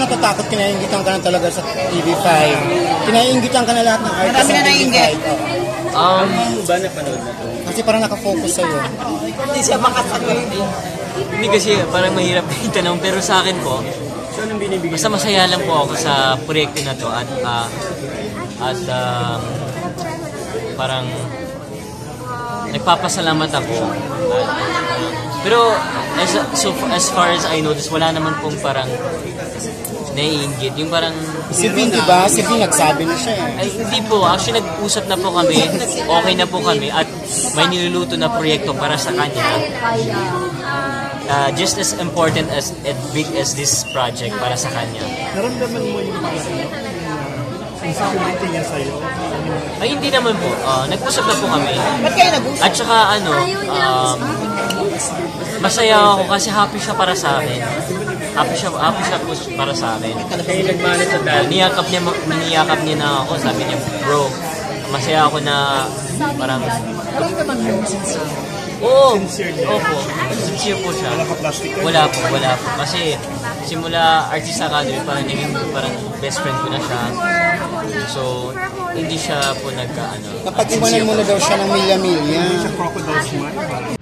natatakot, kinaingitan ka na talaga sa TV5. Kinaingitan ka na lahat ng artist sa TV5. Ba napanood na to? Kasi parang nakafocus sa'yo. Hindi siya makasagot. Hindi kasi parang mahirap na itanong, pero sa akin po, basta masaya lang po ako sa proyekto na to at parang nagpapasalamat ako. Pero as far as I know, wala naman pong parang naiinggit. Yung parang... Si Vin, diba? Si Vin nagsabi na siya eh. Ay, hindi po. Actually, nag-usap na po kami. Okay na po kami. At may niluluto na proyekto para sa kanya. Just as important as big as this project para sa kanya. Naramdaman mo yung insecurity niya sa'yo? Ay, hindi naman po. Nag-usap na po kami. Ba't kayo nag-usap? At saka masaya ako kasi happy siya para sa akin. Happy siya po para sa akin. Kayo nagmano sa dad? Niyakap niya na ako. Sabi niya, bro, masaya ako na parang... Oo, opo. Sincere po siya. Wala po. Kasi simula Artist Academy, parang naging best friend ko na siya. So, hindi siya po nagka-ano. Kapag iwanan mo na daw siya ng milya-milya. Siya crocodile smile.